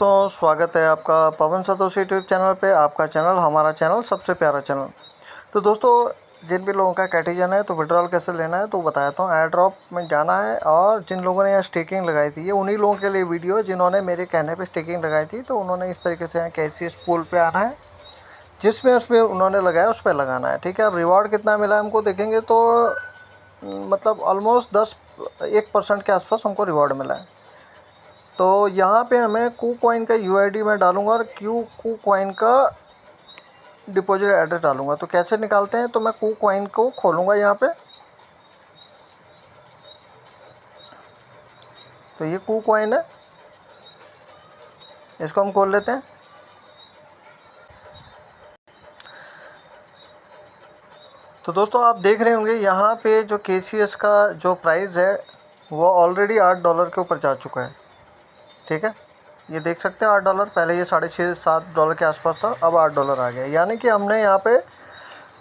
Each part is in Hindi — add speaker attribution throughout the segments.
Speaker 1: तो स्वागत है आपका पवन सतोषी यूट्यूब चैनल पे। आपका चैनल हमारा चैनल सबसे प्यारा चैनल। तो दोस्तों, जिन भी लोगों का कैटेजन है तो विड्रॉल कैसे लेना है तो बताता हूँ। एयर ड्रॉप में जाना है और जिन लोगों ने यहाँ स्टेकिंग लगाई थी, ये उन्हीं लोगों के लिए वीडियो है जिन्होंने मेरे कहने पे स्टेकिंग लगाई थी। तो उन्होंने इस तरीके से यहाँ कैसीएस पूल पे आना है, जिसमें उस पर उन्होंने लगाया उस पर लगाना है। ठीक है। अब रिवॉर्ड कितना मिला हमको देखेंगे तो मतलब ऑलमोस्ट 1% के आसपास हमको रिवॉर्ड मिला है। तो यहाँ पे हमें कू कॉइन का यूआईडी मैं डालूंगा और कू कॉइन का डिपॉजिट एड्रेस डालूंगा। तो कैसे निकालते हैं, तो मैं कू कॉइन को खोलूंगा यहाँ पे। तो ये कू कॉइन है, इसको हम खोल लेते हैं। तो दोस्तों, आप देख रहे होंगे यहाँ पे जो केसीएस का जो प्राइस है वो ऑलरेडी $8 के ऊपर जा चुका है। ठीक है, ये देख सकते हैं $8। पहले ये $6.5-7 के आसपास था, अब $8 आ गया। यानी कि हमने यहाँ पे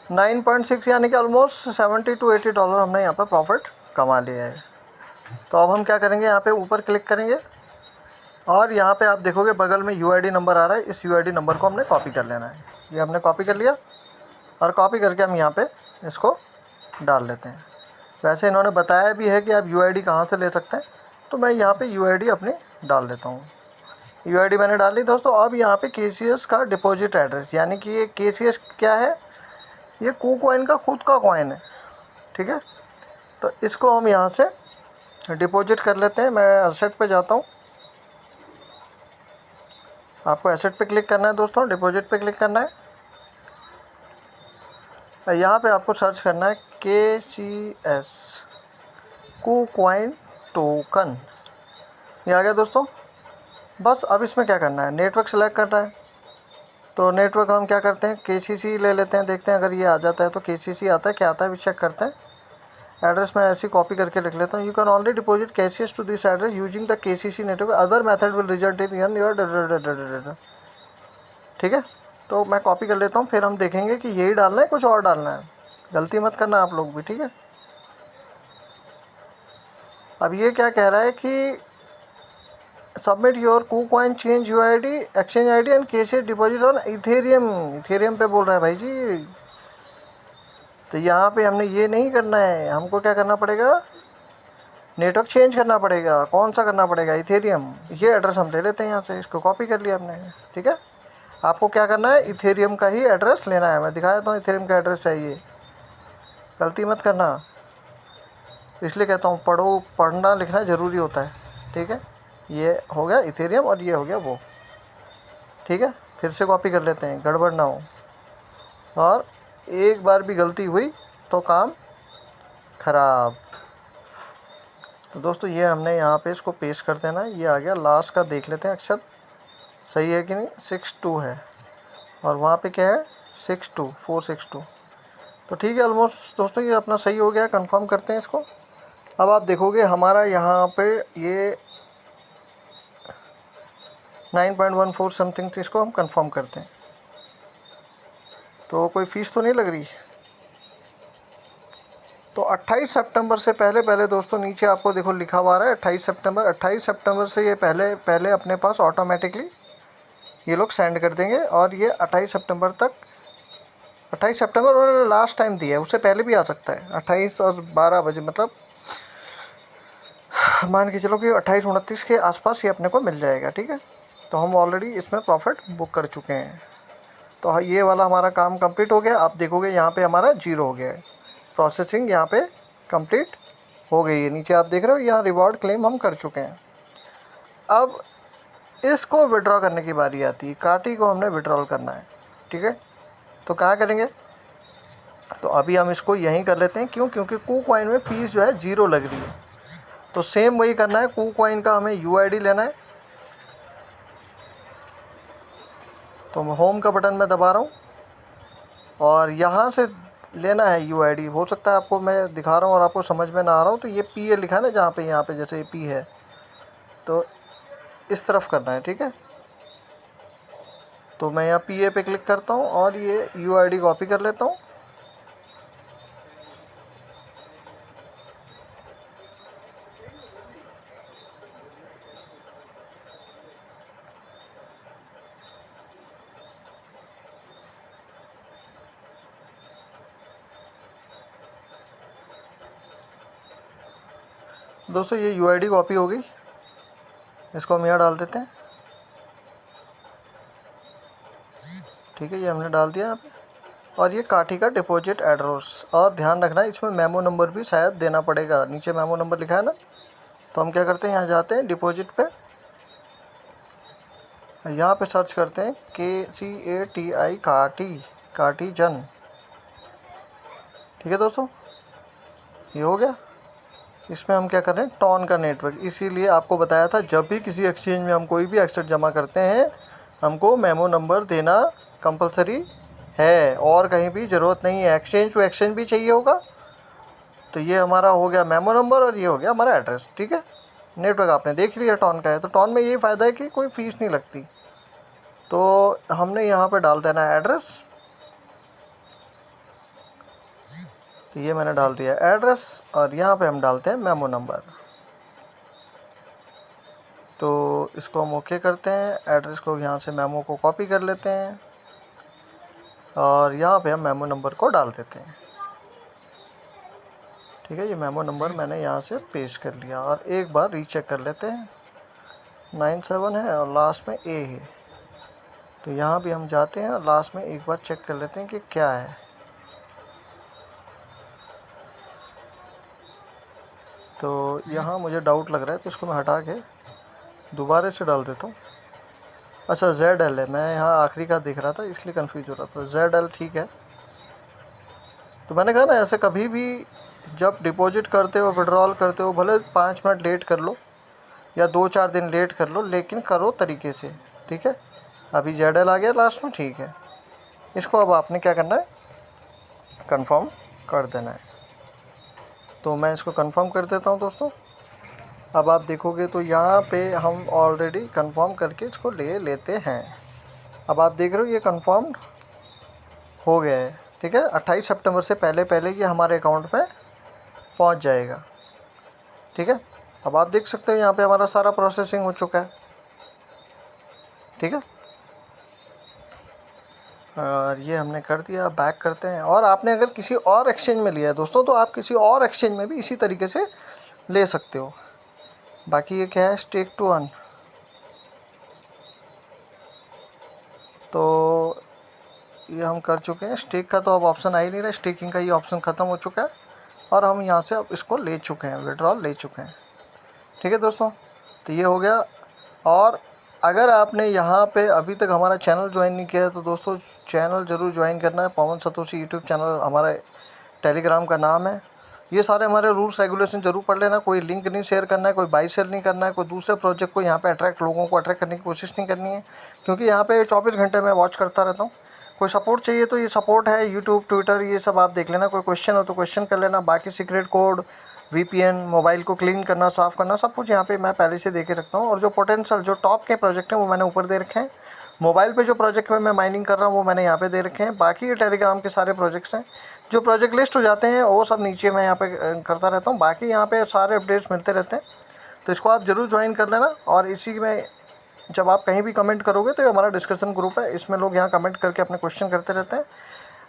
Speaker 1: 9.6 यानी कि ऑलमोस्ट $70-80 हमने यहाँ पर प्रॉफिट कमा लिया है। तो अब हम क्या करेंगे, यहाँ पे ऊपर क्लिक करेंगे और यहाँ पे आप देखोगे बगल में यूआईडी नंबर आ रहा है। इस यूआईडी नंबर को हमने कॉपी कर लेना है। ये हमने कॉपी कर लिया और कॉपी करके हम यहाँ पे इसको डाल लेते हैं। वैसे इन्होंने बताया भी है कि आप यूआईडी कहाँ से ले सकते हैं, तो मैं यहाँ पे यूआईडी अपनी डाल देता हूँ। यूआईडी मैंने डाल ली दोस्तों। अब यहाँ पे केसीएस का डिपॉजिट एड्रेस, यानी कि ये केसीएस क्या है, ये कू कॉइन का खुद का कॉइन है। ठीक है, तो इसको हम यहाँ से डिपॉजिट कर लेते हैं। मैं एसेट पे जाता हूँ। आपको एसेट पे क्लिक करना है दोस्तों, डिपॉजिट पे क्लिक करना है। यहाँ पे आपको सर्च करना है KCS कू कॉइन टोकन। ये आ गया दोस्तों। बस अब इसमें क्या करना है, नेटवर्क सेलेक्ट करना है। तो नेटवर्क हम क्या करते हैं, KCC ले लेते हैं। देखते हैं अगर ये आ जाता है तो KCC आता है, क्या आता है भी चेक करते हैं। एड्रेस मैं ऐसे कॉपी करके लिख लेता हूँ। You can only deposit KCS to this address using the KCC network, other method will result in your. ठीक है, तो मैं कॉपी कर लेता हूँ। फिर हम देखेंगे कि यही डालना है, कुछ और डालना है। गलती मत करना आप लोग भी। ठीक है, अब ये क्या कह रहा है कि submit your KuCoin change UID exchange ID and KCS deposit on Ethereum. Ethereum पे बोल रहा है भाई जी। तो यहाँ पे हमने ये नहीं करना है, हमको क्या करना पड़ेगा, नेटवर्क चेंज करना पड़ेगा। कौन सा करना पड़ेगा, इथेरियम। ये एड्रेस हम ले लेते हैं यहाँ से, इसको कॉपी कर लिया हमने। ठीक है, आपको क्या करना है, इथेरियम का ही एड्रेस लेना है। मैं दिखा देता हूँ, इथेरियम का एड्रेस चाहिए। गलती मत करना, इसलिए कहता हूँ पढ़ो, पढ़ना लिखना ज़रूरी होता है। ठीक है, ये हो गया इथेरियम और ये हो गया वो। ठीक है, फिर से कॉपी कर लेते हैं, गड़बड़ ना हो। और एक बार भी गलती हुई तो काम खराब। तो दोस्तों, ये हमने यहाँ पे इसको पेस्ट कर देना है। ये आ गया। लास्ट का देख लेते हैं अक्षर सही है कि नहीं। 62 है और वहाँ पे क्या है, 462। तो ठीक है, ऑलमोस्ट दोस्तों ये अपना सही हो गया। कंफर्म करते हैं इसको। अब आप देखोगे हमारा यहाँ पे ये 9.14 समथिंग, इसको हम कंफर्म करते हैं। तो कोई फ़ीस तो नहीं लग रही। तो 28 सितंबर से पहले पहले दोस्तों, नीचे आपको देखो लिखा हुआ है 28 सितंबर। 28 सितंबर से ये पहले पहले अपने पास ऑटोमेटिकली ये लोग सेंड कर देंगे। और ये 28 सितंबर तक, 28 सितंबर उन्होंने लास्ट टाइम दिया है, उससे पहले भी आ सकता है। 28 और 12 बजे, मतलब मान के चलो कि 28-29 के आसपास ये अपने को मिल जाएगा। ठीक है, तो हम ऑलरेडी इसमें प्रॉफिट बुक कर चुके हैं। तो ये वाला हमारा काम कंप्लीट हो गया। आप देखोगे यहाँ पे हमारा 0 हो गया है। प्रोसेसिंग यहाँ पे कंप्लीट हो गई है। नीचे आप देख रहे हो, यहाँ रिवॉर्ड क्लेम हम कर चुके हैं। अब इसको विड्रॉ करने की बारी आती है। काटी को हमने विड्रॉल करना है। ठीक है, तो कहाँ करेंगे, तो अभी हम इसको यहीं कर लेते हैं। क्यों, क्योंकि कू कॉइन में फ़ीस जो है 0 लग रही है। तो सेम वही करना है। कू कॉइन का हमें यूआईडी लेना है। तो मैं होम का बटन में दबा रहा हूँ और यहाँ से लेना है यूआईडी। हो सकता है आपको मैं दिखा रहा हूँ और आपको समझ में ना आ रहा हूँ। तो ये पी ए लिखा है ना, जहाँ पे यहाँ पे जैसे ये पी है, तो इस तरफ करना है। ठीक है, तो मैं यहाँ पी ए पे क्लिक करता हूँ और ये यूआईडी कॉपी कर लेता हूँ। दोस्तों ये यूआईडी कॉपी हो गई, इसको हम यहाँ डाल देते हैं। ठीक है, ये हमने डाल दिया यहाँ पे। और ये काठी का डिपॉजिट एड्रेस, और ध्यान रखना इसमें मेमो नंबर भी शायद देना पड़ेगा, नीचे मेमो नंबर लिखा है ना। तो हम क्या करते हैं, यहाँ जाते हैं डिपॉजिट पे, यहाँ पे सर्च करते हैं KCATI काटी जन। ठीक है दोस्तों, ये हो गया। इसमें हम क्या कर रहे हैं, टॉन का नेटवर्क, इसीलिए आपको बताया था जब भी किसी एक्सचेंज में हम कोई भी एक्सेट जमा करते हैं हमको मेमो नंबर देना कंपलसरी है, और कहीं भी ज़रूरत नहीं है। एक्सचेंज टू एक्सचेंज भी चाहिए होगा। तो ये हमारा हो गया मेमो नंबर, और ये हो गया हमारा एड्रेस। ठीक है, नेटवर्क आपने देख लिया टॉन का है। तो टॉन में यही फ़ायदा है कि कोई फ़ीस नहीं लगती। तो हमने यहाँ पे डाल देना है एड्रेस। तो ये मैंने डाल दिया एड्रेस, और यहाँ पे हम डालते हैं मेमो नंबर। तो इसको हम ओके करते हैं, एड्रेस को यहाँ से मेमो को कॉपी कर लेते हैं, और यहाँ पे हम मेमो नंबर को डाल देते हैं। ठीक है, ये मेमो नंबर मैंने यहाँ से पेस्ट कर लिया, और एक बार रीचेक कर लेते हैं। 97 है और लास्ट में A है। तो यहाँ भी हम जाते हैं और लास्ट में एक बार चेक कर लेते हैं कि क्या है। तो यहाँ मुझे डाउट लग रहा है, तो इसको मैं हटा के दोबारा से डाल देता हूँ। अच्छा ZL है, मैं यहाँ आखिरी का दिख रहा था इसलिए कंफ्यूज हो रहा था। ZL ठीक है। तो मैंने कहा ना, ऐसे कभी भी जब डिपॉजिट करते हो, विड्रॉल करते हो, भले 5 मिनट लेट कर लो या 2-4 दिन लेट कर लो, लेकिन करो तरीके से। ठीक है, अभी ZL आ गया लास्ट में। ठीक है, इसको अब आपने क्या करना है, कंफर्म कर देना है। तो मैं इसको कंफर्म कर देता हूँ दोस्तों। अब आप देखोगे तो यहाँ पे हम ऑलरेडी कंफर्म करके इसको ले लेते हैं। अब आप देख रहे हो ये कंफर्म हो गया है। ठीक है, 28 सितंबर से पहले पहले ये हमारे अकाउंट में पहुँच जाएगा। ठीक है, अब आप देख सकते हो यहाँ पे हमारा सारा प्रोसेसिंग हो चुका है। ठीक है, और ये हमने कर दिया। बैक करते हैं, और आपने अगर किसी और एक्सचेंज में लिया है दोस्तों, तो आप किसी और एक्सचेंज में भी इसी तरीके से ले सकते हो। बाकी ये क्या है, स्टेक टू अर्न। तो ये हम कर चुके हैं। स्टेक का तो अब ऑप्शन आ ही नहीं रहा, स्टेकिंग का ये ऑप्शन ख़त्म हो चुका है, और हम यहाँ से अब इसको ले चुके हैं, विड्रॉल ले चुके हैं। ठीक है दोस्तों, तो ये हो गया। और अगर आपने यहाँ पे अभी तक हमारा चैनल ज्वाइन नहीं किया है, तो दोस्तों चैनल ज़रूर ज्वाइन करना है। पवन सतोषी यूट्यूब चैनल हमारा टेलीग्राम का नाम है। ये सारे हमारे रूल्स रेगुलेशन ज़रूर पढ़ लेना। कोई लिंक नहीं शेयर करना है, कोई बाई सेल नहीं करना है, कोई दूसरे प्रोजेक्ट को यहाँ पे लोगों को अट्रैक्ट करने की कोशिश नहीं करनी है, क्योंकि यहाँ पे 24 घंटे मैं वॉच करता रहता हूँ। कोई सपोर्ट चाहिए तो ये सपोर्ट है, यूट्यूब, ट्विटर, ये सब आप देख लेना। कोई क्वेश्चन हो तो क्वेश्चन कर लेना। बाकी सीक्रेट कोड, VPN, मोबाइल को क्लीन करना, साफ़ करना, सब कुछ यहाँ पे मैं पहले से दे के रखता हूँ। और जो पोटेंशियल, जो टॉप के प्रोजेक्ट हैं वो मैंने ऊपर दे रखे हैं। मोबाइल पे जो प्रोजेक्ट में मैं माइनिंग कर रहा हूँ वो मैंने यहाँ पे दे रखे हैं। बाकी ये टेलीग्राम के सारे प्रोजेक्ट्स हैं, जो प्रोजेक्ट लिस्ट हो जाते हैं वो सब नीचे मैं यहाँ पे करता रहता हूँ। बाकी यहाँ पे सारे अपडेट्स मिलते रहते हैं, तो इसको आप ज़रूर ज्वाइन कर लेना। और इसी में जब आप कहीं भी कमेंट करोगे तो ये हमारा डिस्कशन ग्रुप है, इसमें लोग यहाँ कमेंट करके अपने क्वेश्चन करते रहते हैं।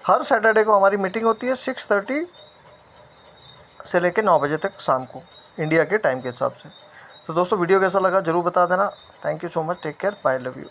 Speaker 1: हर सैटरडे को हमारी मीटिंग होती है 6:30 से लेकर 9 बजे तक शाम को, इंडिया के टाइम के हिसाब से। तो दोस्तों वीडियो कैसा लगा ज़रूर बता देना। Thank you so much, take care, bye, love you.